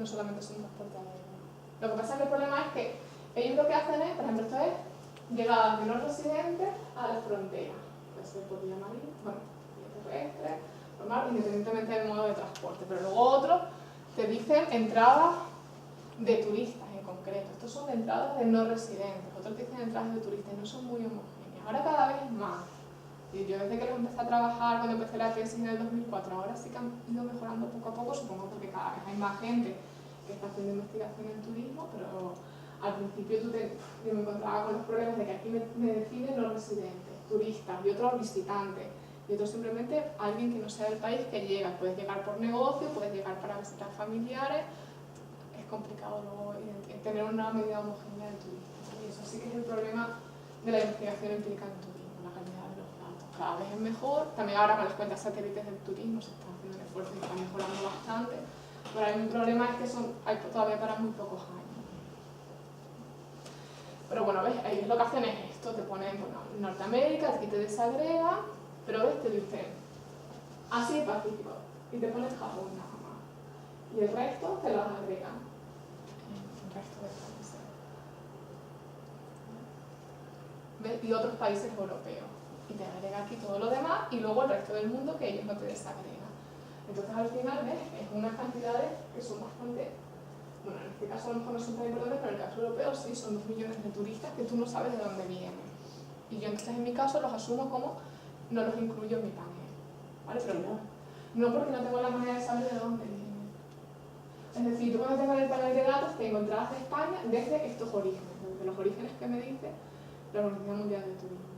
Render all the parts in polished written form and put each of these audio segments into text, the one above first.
no solamente son transporte aéreo. Lo que pasa es que el problema es que ellos lo que hacen es, por ejemplo, esto es llegadas de no residentes a la frontera. Puede ser por vía marina, bueno, vía terrestre, normal, independientemente del modo de transporte. Pero luego otros te dicen entradas de turistas en concreto. Estos son entradas de no residentes, otros te dicen entradas de turistas y no son muy homogéneas. Ahora cada vez es más. Y yo desde que los empecé a trabajar, cuando empecé la tesis en el 2004, ahora sí que han ido mejorando poco a poco, supongo porque cada vez hay más gente que está haciendo investigación en turismo, pero al principio yo me encontraba con los problemas de que aquí me definen no residentes, turistas, y otros visitantes, y otros simplemente alguien que no sea del país que llega. Puedes llegar por negocio, puedes llegar para visitar familiares, es complicado luego tener una medida homogénea de turistas. Y eso sí que es el problema de la investigación empírica en turismo, la calidad de los datos. Cada vez es mejor, también ahora con las cuentas satélites del turismo se está haciendo un esfuerzo y está mejorando bastante, pero hay un problema es que hay todavía para muy pocos años. Pero bueno, ¿ves? Ahí lo que hacen es esto, te ponen, bueno, Norteamérica, aquí te desagrega, pero ves, te dicen Asia y Pacífico, y te pones Japón nada más. Y el resto te los agregan. El resto de países. ¿Ves? Y otros países europeos. Y te agrega aquí todo lo demás, y luego el resto del mundo que ellos no te desagregan. Entonces al final, ¿ves? Es unas cantidades que son bastante... Bueno, en este caso a lo mejor no son tan importantes, pero en el caso europeo sí, son 2 millones de turistas que tú no sabes de dónde vienen. Y yo entonces en mi caso los asumo como no los incluyo en mi panel. ¿Vale? Pero no porque no tengo la manera de saber de dónde vienen. Es decir, yo cuando tengo en el panel de datos tengo entradas de España desde estos orígenes, desde los orígenes que me dice la Organización Mundial de Turismo.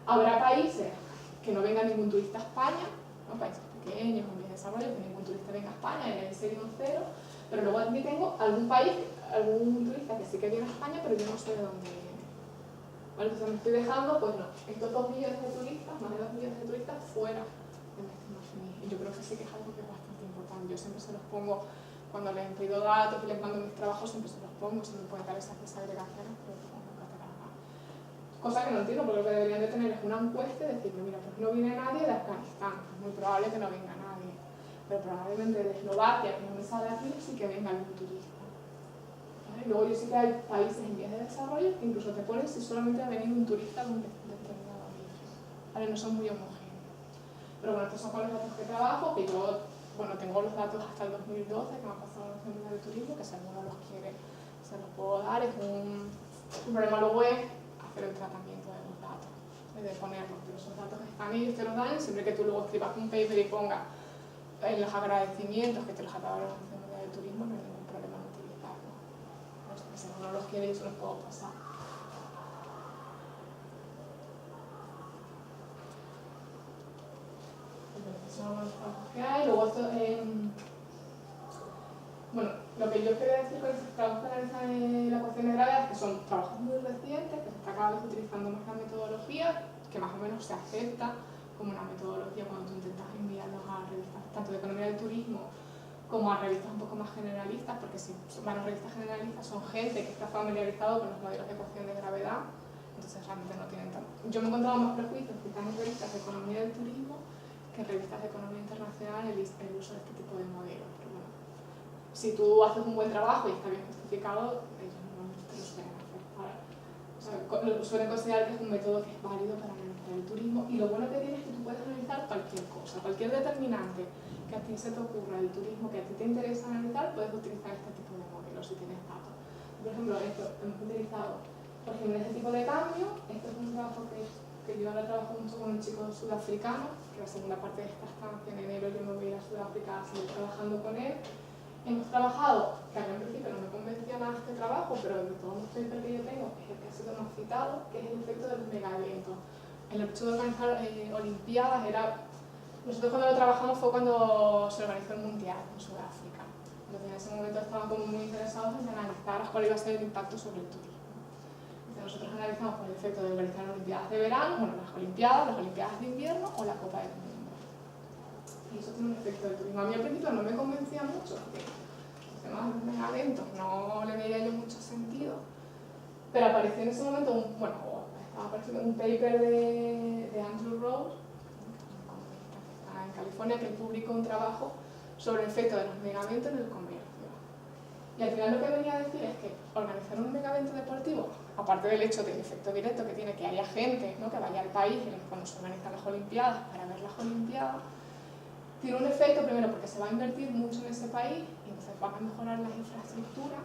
Habrá países que no venga ningún turista a España, ¿no? Países pequeños, en vías de desarrollo, que ningún turista venga a España, y ahí sería un cero. Pero luego aquí tengo algún país, algún turista que sí que viene a España, pero yo no sé de dónde viene. ¿Vale? Entonces me estoy dejando, pues no, estos 2 millones de turistas, más de 2 millones de turistas fuera de la estimación. Y yo creo que sí que es algo que es bastante importante. Yo siempre se los pongo, cuando les pido datos y les mando mis trabajos, siempre se los pongo, siempre pueden dar esas desagregaciones, pero pongo en catalán. Cosa que no entiendo, porque lo que deberían de tener es una encuesta y decirme, mira, pues no viene nadie de Afganistán, es muy probable que no venga nadie. Pero probablemente de Eslovaquia, que no me sale aquí, sí que venga algún turista. ¿Vale? Luego yo sí que hay países en vías de desarrollo que incluso te ponen si solamente ha venido un turista de un determinado origen. ¿Vale? No son muy homogéneos. Pero bueno, estos son con los datos que trabajo, que yo, bueno, tengo los datos hasta el 2012 que me han pasado los centros de turismo, que si alguno los quiere se los puedo dar. Es un problema luego es hacer el tratamiento de los datos, de ponerlos, pero esos datos están ahí, te los dan, siempre que tú luego escribas un paper y pongas en los agradecimientos que te los ha dado la Organización Mundial de Turismo, no hay ningún problema en utilizarlos. Si uno los quiere, yo se los puedo pasar. Entonces, son los trabajos que hay. Luego esto, bueno, lo que yo quería decir con estos trabajos que analizan la ecuación de gravedad es que son trabajos muy recientes, que se está cada vez utilizando más la metodología, que más o menos se acepta como una metodología cuando tú intentas enviarlos a revistas tanto de economía del turismo como a revistas un poco más generalistas, porque si van a revistas generalistas son gente que está familiarizado con los modelos de ecuación de gravedad, entonces realmente no tienen tanto. Yo me he encontrado más prejuicios quizás en revistas de economía del turismo que en revistas de economía internacional el uso de este tipo de modelos. Pero bueno, si tú haces un buen trabajo y está bien justificado, ellos normalmente te lo suelen aceptar. O sea, suelen considerar que es un método que es válido para analizar el turismo, y lo bueno que tiene es que tú puedes analizar cualquier cosa, cualquier determinante que a ti se te ocurra del turismo que a ti te interesa analizar, puedes utilizar este tipo de modelos si tienes datos. Por ejemplo, esto hemos utilizado, por ejemplo, este tipo de cambio. Este es un trabajo que yo ahora trabajo junto con un chico sudafricano, que la segunda parte de esta estancia en enero yo me voy a ir a Sudáfrica a seguir trabajando con él. Hemos trabajado, que a mí en principio no me convencía nada este trabajo, pero de todos los papers que yo tengo es el que ha sido más citado, que es el efecto del megaevento. El hecho de organizar olimpiadas era... Nosotros cuando lo trabajamos fue cuando se organizó el Mundial en Sudáfrica. Entonces en ese momento estaban como muy interesados en analizar cuál iba a ser el impacto sobre el turismo. Entonces nosotros analizamos por el efecto de organizar olimpiadas de verano, bueno, las olimpiadas de invierno o la Copa del Mundo. Y eso tiene un efecto del turismo. A mí al principio no me convencía mucho, porque los temas de megaeventos no le veía yo mucho sentido. Pero apareció en ese momento estaba apareciendo un paper de Andrew Rose, en California, que publicó un trabajo sobre el efecto de los megaeventos en el comercio. Y al final lo que venía a decir es que organizar un mega evento deportivo, aparte del hecho del efecto directo que tiene que haya gente, ¿no?, que vaya al país cuando se organizan las Olimpiadas para ver las Olimpiadas, tiene un efecto primero porque se va a invertir mucho en ese país y entonces van a mejorar las infraestructuras,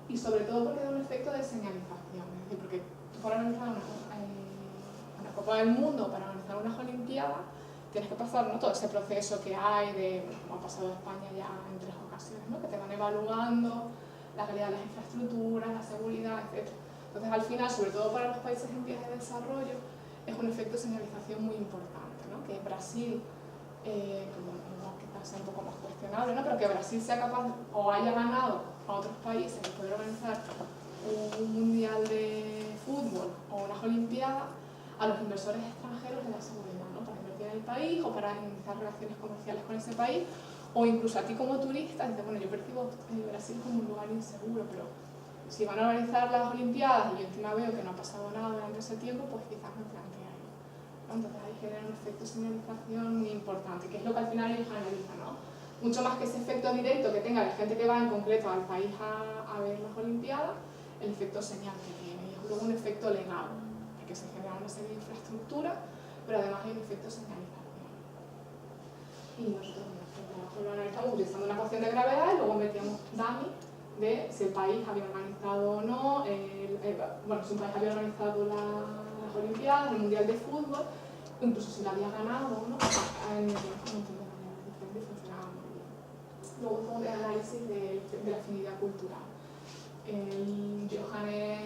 y sobre todo porque da un efecto de señalización, es decir, porque tú para organizar una Copa del Mundo, para organizar unas Olimpiadas, tienes que pasar, ¿no?, todo ese proceso que hay de, como ha pasado en España ya en 3 ocasiones, ¿no?, que te van evaluando la calidad de las infraestructuras, la seguridad, etc. Entonces al final, sobre todo para los países en vías de desarrollo, es un efecto de señalización muy importante, ¿no?, que Brasil, que bueno, quizás sea un poco más cuestionable, ¿no?, pero que Brasil sea capaz o haya ganado a otros países de poder organizar un mundial de fútbol o unas Olimpiadas, a los inversores extranjeros les da seguridad, ¿no?, para invertir en el país o para iniciar relaciones comerciales con ese país, o incluso a ti como turista, dices, bueno, yo percibo Brasil como un lugar inseguro, pero si van a organizar las Olimpiadas y yo encima veo que no ha pasado nada durante ese tiempo, pues quizás me plantea ahí. Entonces ahí genera un efecto de señalización muy importante, que es lo que al final ellos analizan, ¿no? Mucho más que ese efecto directo que tenga la gente que va en concreto al país a ver las Olimpiadas, el efecto señal que tiene, y es luego un efecto legal, porque se genera una serie de infraestructuras, pero además hay un efecto de señalización. Y nosotros lo analizamos utilizando una ecuación de gravedad y luego metíamos dummy de si el país había organizado o no, bueno, si un país había organizado las Olimpiadas, el Mundial de Fútbol, incluso si la había ganado o no, metíamos un montón de maneras diferentes y funcionaba muy bien. Luego hicimos un análisis de la afinidad cultural. Johannes,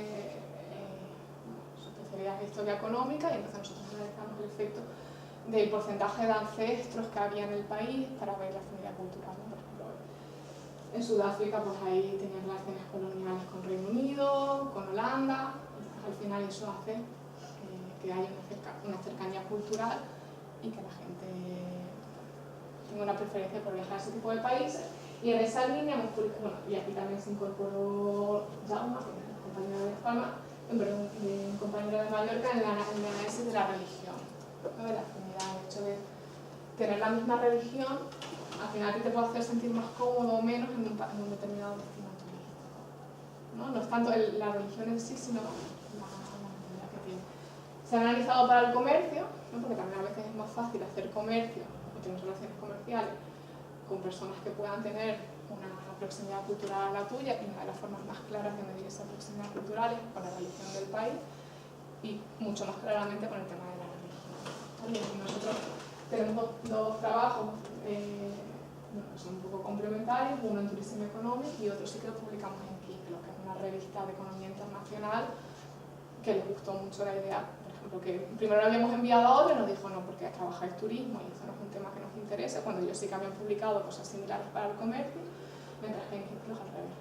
su especialidad es historia económica, y entonces nosotros analizamos el efecto del porcentaje de ancestros que había en el país para ver la afinidad cultural, ¿no? Por ejemplo, en Sudáfrica pues ahí tenían relaciones coloniales con Reino Unido, con Holanda, entonces al final eso hace que haya una cercanía cultural y que la gente tenga una preferencia por viajar a ese tipo de países. Y en esa línea hemos publicado, bueno, y aquí también se incorporó Jaume, que es el compañero de Palma, perdón, el compañero de Mallorca, en el análisis de la religión, ¿no?, de la afinidad, el hecho de tener la misma religión, al final a ti te puede hacer sentir más cómodo o menos en un determinado destino turístico, ¿no? No es tanto la religión en sí, sino la mentalidad que tiene. Se ha analizado para el comercio, ¿no?, porque también a veces es más fácil hacer comercio o tener relaciones comerciales con personas que puedan tener una proximidad cultural a la tuya, y una de las formas más claras de medir esa proximidad cultural es con la religión del país, y mucho más claramente con el tema de la religión. Nosotros tenemos dos trabajos que son un poco complementarios, uno en Tourism Economics y otro sí que lo publicamos en Kiklo, que es una revista de economía internacional que les gustó mucho la idea. Por ejemplo, que primero lo habíamos enviado a otro y nos dijo no, porque trabajáis turismo y eso no es un tema que nos interese, cuando ellos sí que habían publicado cosas similares para el comercio, mientras que en Kiklo al revés,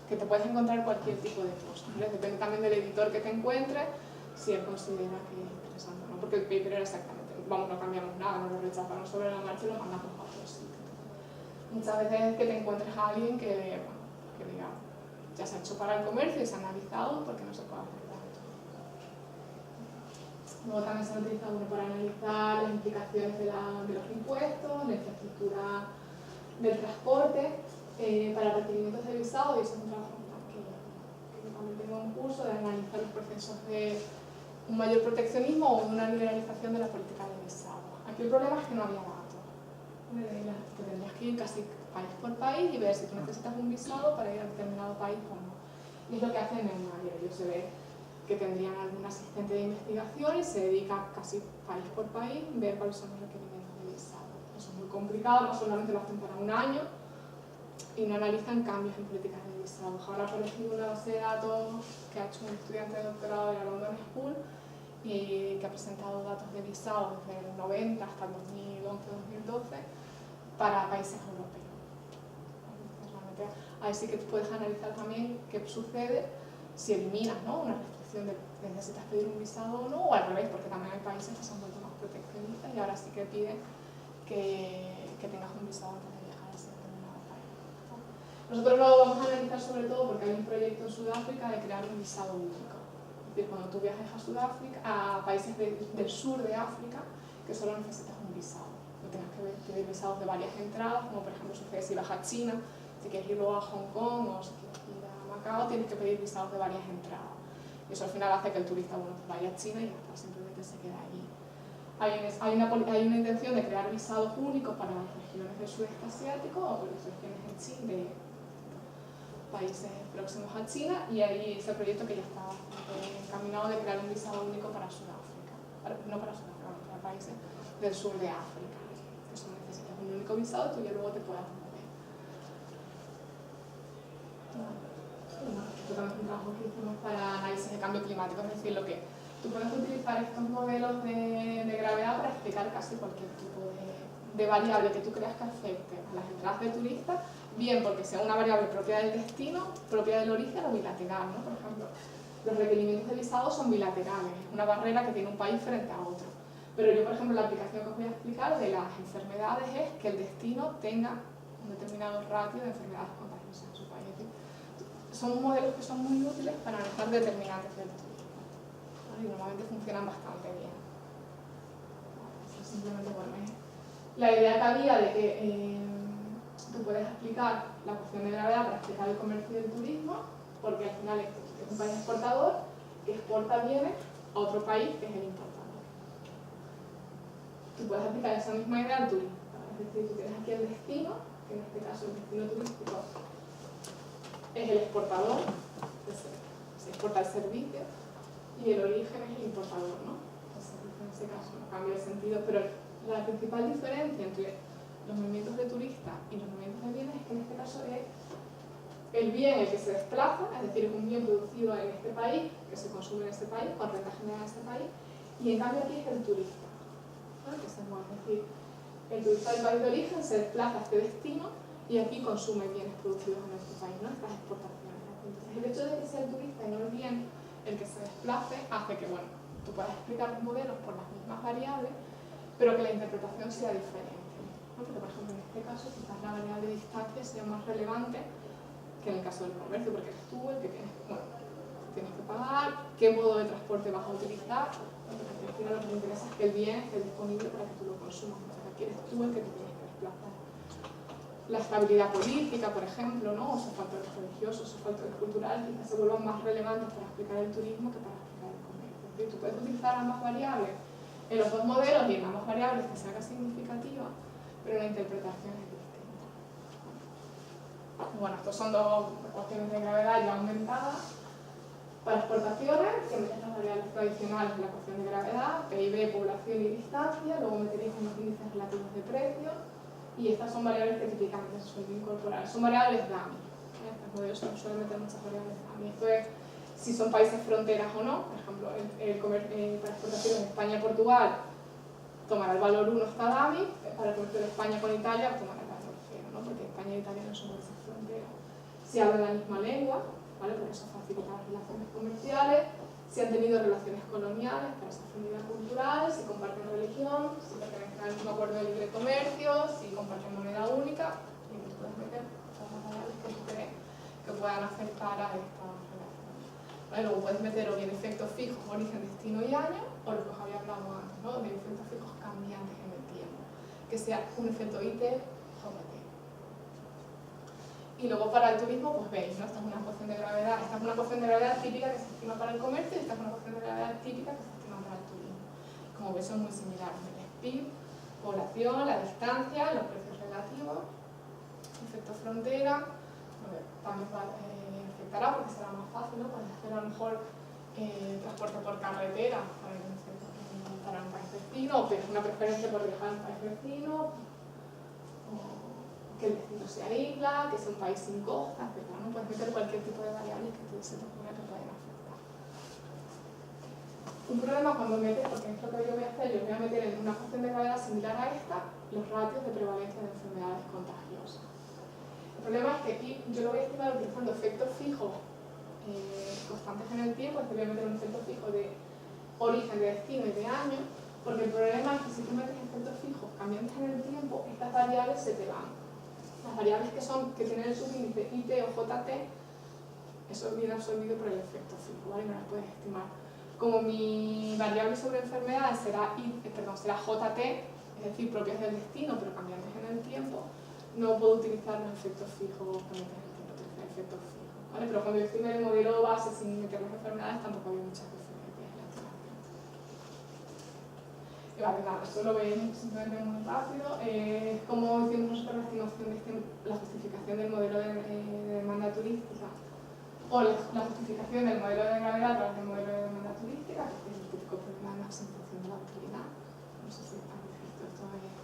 que te puedes encontrar cualquier tipo de cosa, ¿no? Depende también del editor que te encuentres, si él considera que es interesante o no, porque el paper era exactamente, vamos, no cambiamos nada, no lo rechazamos sobre la marcha y lo mandamos a otro sitio. Muchas veces es que te encuentres a alguien que, bueno, que diga, ya se ha hecho para el comercio y se ha analizado porque no se puede hacer tanto. Luego también se ha utilizado para analizar las implicaciones de los impuestos, la infraestructura del transporte, para requerimientos de visado, y eso es un trabajo que yo también tengo un curso de analizar los procesos de un mayor proteccionismo o una liberalización de la política de visado. Aquí el problema es que no había datos. Te tendrías que ir casi país por país y ver si tú necesitas un visado para ir a determinado país o no. Y es lo que hacen en el MARI. Ellos se ve que tendrían algún asistente de investigación y se dedica casi país por país a ver cuáles son los requerimientos de visado. Eso es muy complicado, no solamente lo hacen para un año y no analizan cambios en políticas de visados. Ahora, por ejemplo, una base de datos que ha hecho un estudiante de doctorado de la London School y que ha presentado datos de visados desde el 90 hasta el 2011-2012 para países europeos. Ahí sí que puedes analizar también qué sucede si eliminas, ¿no?, una restricción de que necesitas pedir un visado o no, o al revés, porque también hay países que se han vuelto más proteccionistas y ahora sí que piden que tengas un visado antes de viajar a ese determinado país. Nosotros lo vamos a analizar sobre todo porque hay un proyecto en Sudáfrica de crear un visado único. Es decir, cuando tú viajes a Sudáfrica, a países del sur de África, que solo necesitas un visado. No tengas que pedir visados de varias entradas, como por ejemplo sucede si vas a China, Si quieres ir luego a Hong Kong o si quieres ir a Macao, tienes que pedir visados de varias entradas. Y eso al final hace que el turista vaya a China y ya está, simplemente se queda allí. Hay una intención de crear visados únicos para las regiones del sudeste asiático o las regiones en China, de países próximos a China, y hay ese proyecto que ya está encaminado de crear un visado único para Sudáfrica. No para Sudáfrica, para países del sur de África. Que eso necesitas un único visado, tú ya luego te puedas mover. Esto también es un trabajo que hicimos para análisis de cambio climático, es decir, tú puedes utilizar estos modelos de gravedad para explicar casi cualquier tipo de variable que tú creas que afecte a las entradas de turistas, bien porque sea una variable propia del destino, propia del origen o bilateral, ¿no? Por ejemplo, los requerimientos de visado son bilaterales, es una barrera que tiene un país frente a otro. Pero yo, por ejemplo, la aplicación que os voy a explicar de las enfermedades es que el destino tenga un determinado ratio de enfermedades contagiosas en su país. Son modelos que son muy útiles para analizar determinantes del turismo, ¿vale? Y normalmente funcionan bastante bien. Simplemente, bueno, la idea que había de que tú puedes aplicar la ecuación de gravedad para explicar el comercio y el turismo, porque al final es un país exportador que exporta bienes a otro país que es el importador. Tú puedes aplicar esa misma idea al turismo, ¿vale? Es decir, tú tienes aquí el destino, que en este caso el destino turístico es el exportador, se exporta el servicio, y el origen es el importador, ¿no? El servicio en ese caso no cambia el sentido, pero la principal diferencia entre los movimientos de turistas y los movimientos de bienes es que en este caso es el bien el que se desplaza, es decir, es un bien producido en este país, que se consume en este país, con renta generada en este país, y en cambio aquí es el turista, ¿no? Que se mueve, es decir, el turista del país de origen se desplaza a este destino y aquí consume bienes producidos en este país, ¿no? Estas exportaciones. Entonces, el hecho de que sea el turista y no el bien el que se desplace hace que, bueno, tú puedas explicar los modelos por las mismas variables, pero que la interpretación sea diferente, ¿no? Porque, por ejemplo, en este caso, quizás la variable de distancia sea más relevante que en el caso del comercio, porque eres tú el que tienes que pagar, qué modo de transporte vas a utilizar, porque al final lo que te interesa es que el bien esté disponible para que tú lo consumas, entonces aquí eres tú el que te tienes que desplazar. La estabilidad política, por ejemplo, ¿no? O esos factores religiosos, esos factores culturales, quizás se vuelvan más relevantes para explicar el turismo que para explicar el comercio. Es decir, tú puedes utilizar ambas variables en los dos modelos y en ambas variables que sea casi significativa, pero la interpretación es distinta. Bueno, estos son dos ecuaciones de gravedad ya aumentadas. Para exportaciones, que metéis las variables tradicionales de la ecuación de gravedad, PIB, población y distancia, luego meteréis unos índices relativos de precio, y estas son variables que típicamente se suelen incorporar. Son variables DAMI. Estos modelos se suelen meter muchas variables DAMI. Esto es si son países fronteras o no. Por ejemplo, para exportación en España y Portugal tomará el valor 1 hasta DAMI, para el comercio de España con Italia tomará el valor 0, ¿no? Porque España y Italia no son países fronteras. Si hablan la misma lengua, ¿vale? Porque eso facilita las relaciones comerciales, si han tenido relaciones coloniales para esa afinidad cultural, si comparten religión, si pertenecen al mismo acuerdo de libre comercio, si comparten moneda única, y tú puedes meter todas las variables que tú crees que puedan afectar a esta relación. ¿Vale? Luego puedes meter o bien efectos fijos, origen, destino y año, o lo que os había hablado antes, ¿no? De efectos fijos cambiantes en el tiempo, que sea un efecto IT, JT. Y luego para el turismo, pues veis, ¿no? Esta es una ecuación de gravedad, esta es una ecuación de gravedad típica que se estima para el comercio y esta es una ecuación de gravedad típica que se estima para el turismo. Como veis son muy similares, el PIB, población, la distancia, los precios relativos, efecto frontera, también afectará porque será más fácil, ¿no? Puedes hacer a lo mejor transporte por carretera para un país vecino, o una preferencia por viajar a un país vecino, que el destino sea isla, que sea un país sin costa, etc. ¿No? Puedes meter cualquier tipo de variables que se te ocurra que pueden afectar. Un problema cuando metes, porque es lo que yo voy a hacer, yo voy a meter en una ecuación de gravedad similar a esta los ratios de prevalencia de enfermedades contagiosas. El problema es que aquí yo lo voy a estimar utilizando efectos fijos constantes en el tiempo, es que voy a meter un efecto fijo de origen, de destino y de año, porque el problema es que si tú metes efectos fijos cambiantes en el tiempo, estas variables se te van. Las variables que tienen el subíndice IT o JT, eso viene absorbido por el efecto fijo, ¿vale? No las puedes estimar. Como mi variable sobre enfermedades será JT, es decir, propias del destino, pero cambiantes en el tiempo, no puedo utilizar los efectos fijos para meter el tiempo, utilizar efectos fijos, ¿vale? Pero cuando yo estimé el modelo base sin meter las enfermedades tampoco había muchas diferencias en la estimación. Y vale, nada, esto lo ven simplemente muy rápido. ¿Cómo hicimos nosotros la estimación la justificación del modelo de demanda turística? O la justificación del modelo de gravedad a través del modelo de demanda turística, que es el típico problema de maximización de la utilidad. No sé si habéis visto esto en el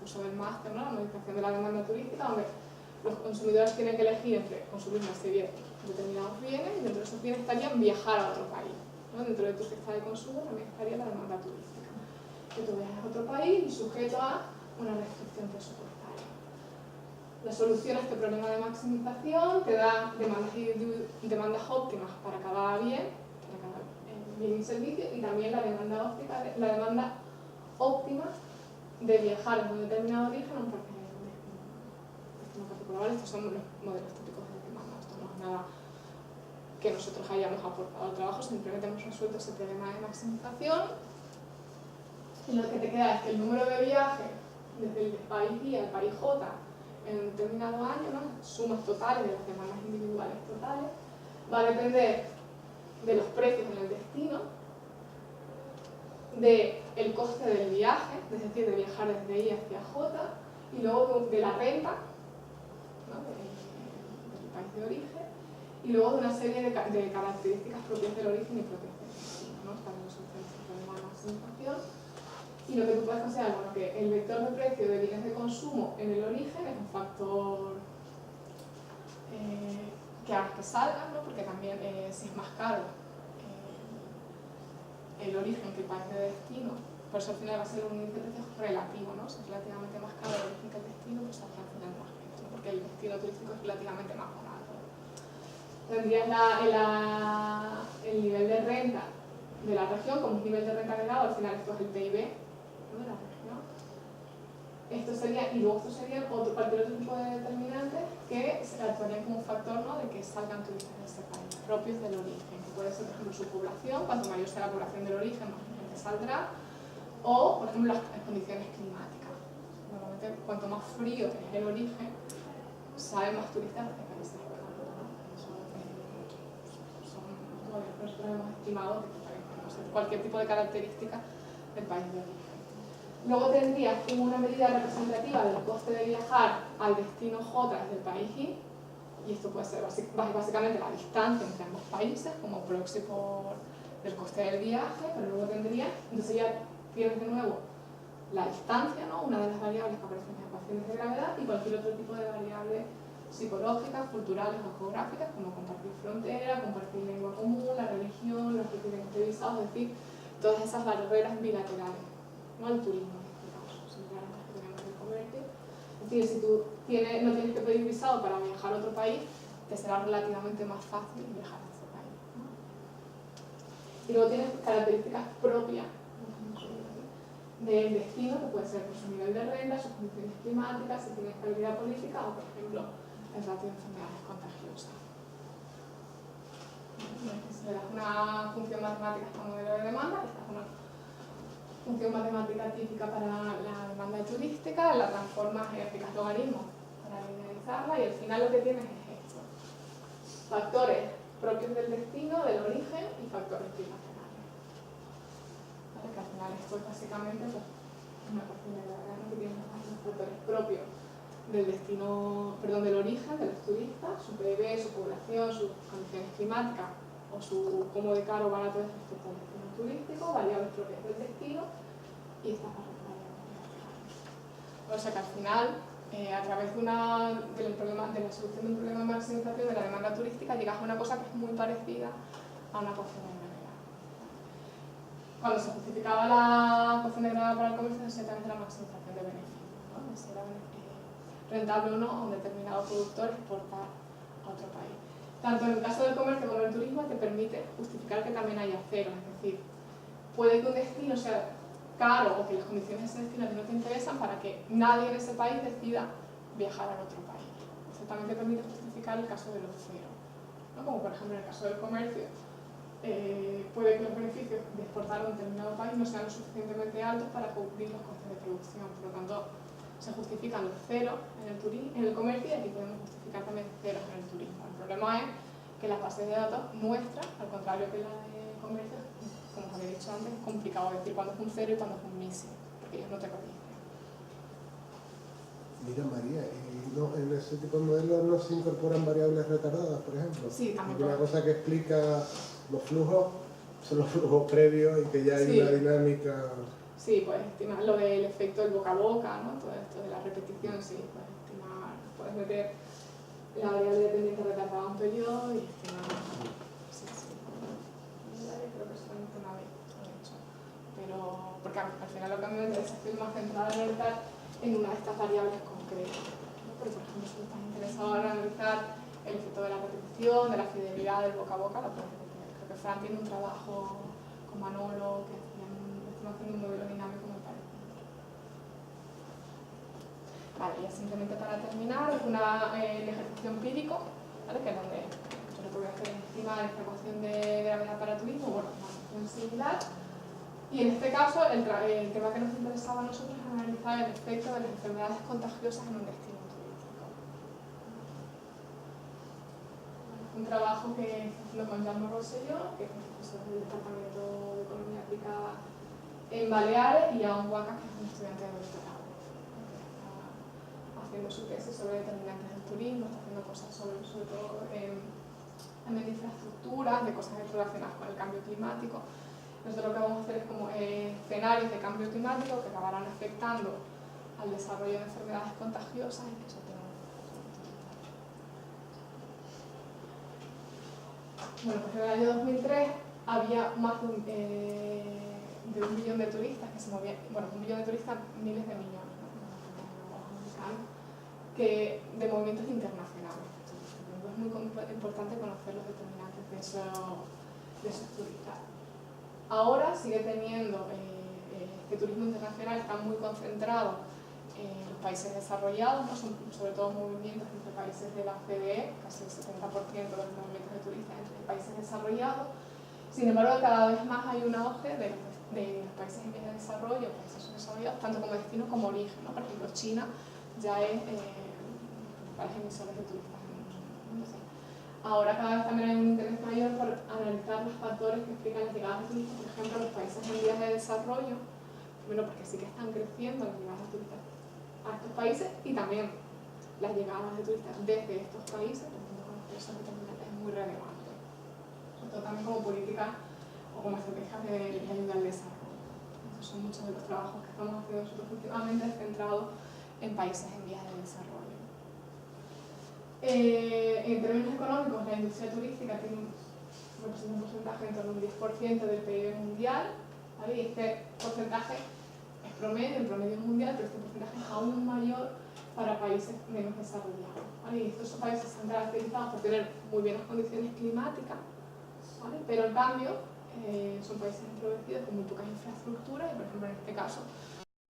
curso del máster, ¿no? La modificación de la demanda turística, donde los consumidores tienen que elegir entre consumir una serie de determinados bienes y dentro de esos bienes estarían viajar a otro país, ¿no? Dentro de tu cesta de consumo también estaría la demanda turística. Que tú viajas a otro país y sujeto a una restricción presupuestaria. La solución a este problema de maximización te da demandas óptimas para cada bien y servicio, y también la demanda óptima de viajar a un determinado origen a un destino particular. Estos son los modelos típicos de demanda. Esto no es nada que nosotros hayamos aportado al trabajo, simplemente hemos resuelto ese problema de maximización. Y lo que te queda es que el número de viajes desde el país I al país J en un determinado año, ¿no? Sumas totales de las demandas individuales totales, va a depender de los precios en el destino, del coste del viaje, es decir, de viajar desde I hacia J, y luego de la renta, ¿no? del país de origen, y luego de una serie de características propias del origen y propias del destino, ¿no? Para resolver este problema de maximización. Y lo que tú puedes considerar, bueno, que el vector de precio de bienes de consumo en el origen es un factor que haga que salga, ¿no? Porque también si es más caro el origen que el país de destino, por eso al final va a ser un índice de precios relativo, ¿no? Si es relativamente más caro el origen que el destino, pues al final más gente, ¿no? Porque el destino turístico es relativamente más barato. Tendrías el nivel de renta de la región como un nivel de renta agregado, al final esto es el PIB de la región. Esto sería, y luego esto sería cualquier otro tipo de determinantes que actuarían como un factor, ¿no? De que salgan turistas de ese país, propios del origen, que puede ser, por ejemplo, su población. Cuanto mayor sea la población del origen, más gente saldrá, o, por ejemplo, las condiciones climáticas. Normalmente, cuanto más frío es el origen, salen más turistas de este país. Nosotros hemos estimado cualquier tipo de característica del país de origen. Luego tendrías una medida representativa del coste de viajar al destino J desde el país I, y esto puede ser básicamente la distancia entre ambos países como proxy del coste del viaje, pero luego tendrías, entonces ya tienes de nuevo la distancia, ¿no? Una de las variables que aparecen en las ecuaciones de gravedad, y cualquier otro tipo de variables psicológicas, culturales o geográficas, como compartir frontera, compartir lengua común, la religión, los requerimientos visados, es decir, todas esas barreras bilaterales, no el turismo en este caso, similar a las que tenemos en el comercio. Es decir, si tú no tienes que pedir visado para viajar a otro país, te será relativamente más fácil viajar a ese país, ¿no? Y luego tienes características propias del destino, que puede ser su nivel de renta, sus condiciones climáticas, si tiene estabilidad política o, por ejemplo, el ratio de enfermedades contagiosas. Le das una función matemática a este modelo de demanda, esta es una función matemática típica para la demanda turística, la transformas en eficaz logaritmo para linearizarla, y al final lo que tienes es esto: factores propios del destino, del origen, y factores bilaterales. ¿Vale? Que al final esto es básicamente pues, una ecuación de gravedad, ¿no? Que tiene los factores propios del destino, perdón, del origen de los turistas, su PIB, su población, sus condiciones climáticas o cómo de caro o barato es respecto al destino turístico, variables propias del destino y estas variables. O sea que al final, a través de la solución de un problema de maximización de la demanda turística, llegas a una cosa que es muy parecida a una ecuación de gravedad. Cuando se justificaba la ecuación de gravedad para el comercio, se hacía también la maximización de beneficios, ¿no? Si era rentable o no a un determinado productor exportar a otro país. Tanto en el caso del comercio como en el turismo te permite justificar que también haya cero, es decir, puede que un destino sea caro o que las condiciones de ese destino no te interesan para que nadie en ese país decida viajar al otro país. Eso también te permite justificar el caso de los cero, ¿no? Como por ejemplo en el caso del comercio, puede que los beneficios de exportar a un determinado país no sean lo suficientemente altos para cubrir los costes de producción, por lo tanto se justifican los ceros en el comercio y aquí podemos justificar también ceros en el turismo. El problema es que las bases de datos nuestras, al contrario que la de comercio, como os había dicho antes, es complicado decir cuándo es un cero y cuándo es un missing, porque ellos no te lo dicen. Mira María, ¿y no, en ese tipo de modelos no se incorporan variables retardadas, por ejemplo? Sí, también. Porque una cosa que explica los flujos son los flujos previos y que ya hay una dinámica. Sí, puedes estimar lo del efecto del boca a boca, ¿no? Todo esto de la repetición, sí, puedes estimar, puedes meter la variable dependiente retardada a un periodo y estimar. Sí. Creo que solamente una vez lo he hecho. Pero, porque al final lo que a mí me interesa es que estoy más centrada en analizar en una de estas variables concretas, ¿no? Porque, por ejemplo, si estás interesado en analizar el efecto de la repetición, de la fidelidad del boca a boca, lo puedes meter. Creo que Fran tiene un trabajo con Manolo que están haciendo un modelo dinámico muy parecido. Vale, ya simplemente para terminar, el ejercicio empírico, ¿vale? Que es donde yo lo que voy a hacer es estimar esta ecuación de gravedad para turismo, bueno, una ecuación similar. Y en este caso, el tema que nos interesaba a nosotros es analizar el efecto de las enfermedades contagiosas en un destino turístico. Un trabajo que está haciendo con Jaume Rosselló, que es profesor del Departamento de Economía Aplicada en Baleares, y Aon Waka, que es un estudiante de doctorado, está haciendo su tesis sobre determinantes del turismo, está haciendo cosas sobre todo también de infraestructuras, de cosas relacionadas con el cambio climático. Nosotros lo que vamos a hacer es como escenarios de cambio climático que acabarán afectando al desarrollo de enfermedades contagiosas y que eso tenga. Bueno, pues en el año 2003 había más de un millón de turistas que se movían, bueno, un millón de turistas, miles de millones, ¿no? Que de movimientos internacionales. Es muy importante conocer los determinantes de esos turistas. Ahora sigue teniendo, este turismo internacional está muy concentrado en los países desarrollados, ¿no? Son sobre todo movimientos entre países de la OCDE, casi el 70% de los movimientos de turistas entre países desarrollados. Sin embargo, cada vez más hay un auge de los países en vías de desarrollo, países subdesarrollados, tanto como destino como origen, ¿no? Por ejemplo, China ya es principales emisores de turistas en el mundo. Ahora cada vez también hay un interés mayor por analizar los factores que explican las llegadas de turistas, por ejemplo, los países en vías de desarrollo, primero porque sí que están creciendo las llegadas de turistas a estos países y también las llegadas de turistas desde estos países, por ejemplo, conocer esos determinantes es muy relevante, sobre todo también como política o como estrategias de ayuda al desarrollo. Entonces son muchos de los trabajos que estamos haciendo nosotros últimamente centrados en países en vías de desarrollo. En términos económicos, la industria turística representa un porcentaje en torno a un 10% del PIB mundial, ¿vale? Y este porcentaje es promedio, el promedio mundial, pero este porcentaje es aún mayor para países menos desarrollados, ¿vale? Y estos países están caracterizados por tener muy buenas condiciones climáticas, ¿vale? Pero en cambio son países introvertidos con muy pocas infraestructuras y, por ejemplo, en este caso